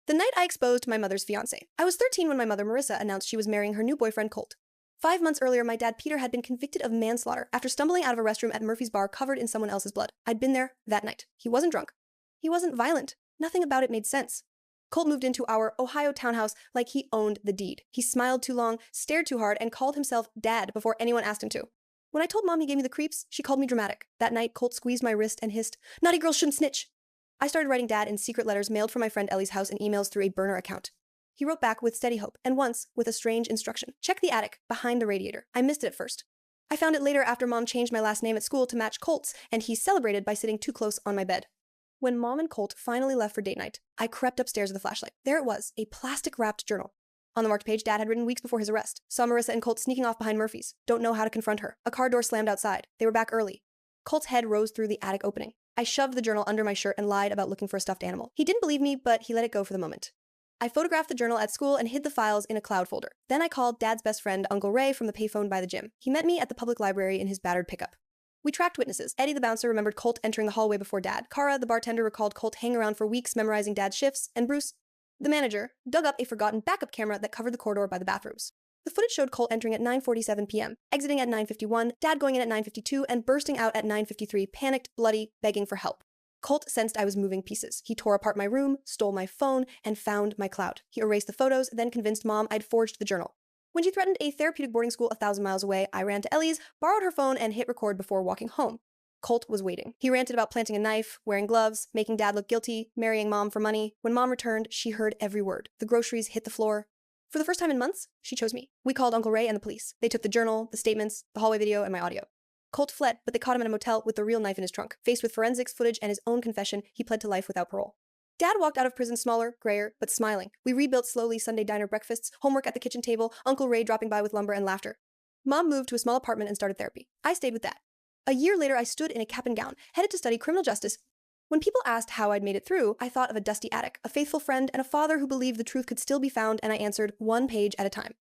The night I exposed my mother's fiancé. I was 13 when my mother, Marissa, announced she was marrying her new boyfriend, Colt. 5 months earlier, my dad, Peter, had been convicted of manslaughter after stumbling out of a restroom at Murphy's bar covered in someone else's blood. I'd been there that night. He wasn't drunk. He wasn't violent. Nothing about it made sense. Colt moved into our Ohio townhouse like he owned the deed. He smiled too long, stared too hard, and called himself Dad before anyone asked him to. When I told Mom he gave me the creeps, she called me dramatic. That night, Colt squeezed my wrist and hissed, "Naughty girls shouldn't snitch." I started writing Dad in secret letters mailed from my friend Ellie's house and emails through a burner account. He wrote back with steady hope, and once with a strange instruction. Check the attic, behind the radiator. I missed it at first. I found it later after Mom changed my last name at school to match Colt's, and he celebrated by sitting too close on my bed. When Mom and Colt finally left for date night, I crept upstairs with a flashlight. There it was, a plastic-wrapped journal. On the marked page, Dad had written weeks before his arrest. Saw Marissa and Colt sneaking off behind Murphy's. Don't know how to confront her. A car door slammed outside. They were back early. Colt's head rose through the attic opening. I shoved the journal under my shirt and lied about looking for a stuffed animal. He didn't believe me, but he let it go for the moment. I photographed the journal at school and hid the files in a cloud folder. Then I called Dad's best friend, Uncle Ray, from the payphone by the gym. He met me at the public library in his battered pickup. We tracked witnesses. Eddie the bouncer remembered Colt entering the hallway before Dad. Kara, the bartender, recalled Colt hanging around for weeks memorizing Dad's shifts, and Bruce, the manager, dug up a forgotten backup camera that covered the corridor by the bathrooms. The footage showed Colt entering at 9:47 p.m., exiting at 9:51, Dad going in at 9:52, and bursting out at 9:53, panicked, bloody, begging for help. Colt sensed I was moving pieces. He tore apart my room, stole my phone, and found my cloud. He erased the photos, then convinced Mom I'd forged the journal. When she threatened a therapeutic boarding school 1,000 miles away, I ran to Ellie's, borrowed her phone, and hit record before walking home. Colt was waiting. He ranted about planting a knife, wearing gloves, making Dad look guilty, marrying Mom for money. When Mom returned, she heard every word. The groceries hit the floor. For the first time in months, she chose me. We called Uncle Ray and the police. They took the journal, the statements, the hallway video, and my audio. Colt fled, but they caught him in a motel with the real knife in his trunk. Faced with forensics footage and his own confession, he pled to life without parole. Dad walked out of prison smaller, grayer, but smiling. We rebuilt slowly Sunday diner breakfasts, homework at the kitchen table, Uncle Ray dropping by with lumber and laughter. Mom moved to a small apartment and started therapy. I stayed with Dad. A year later, I stood in a cap and gown, headed to study criminal justice. When people asked how I'd made it through, I thought of a dusty attic, a faithful friend, and a father who believed the truth could still be found, and I answered one page at a time.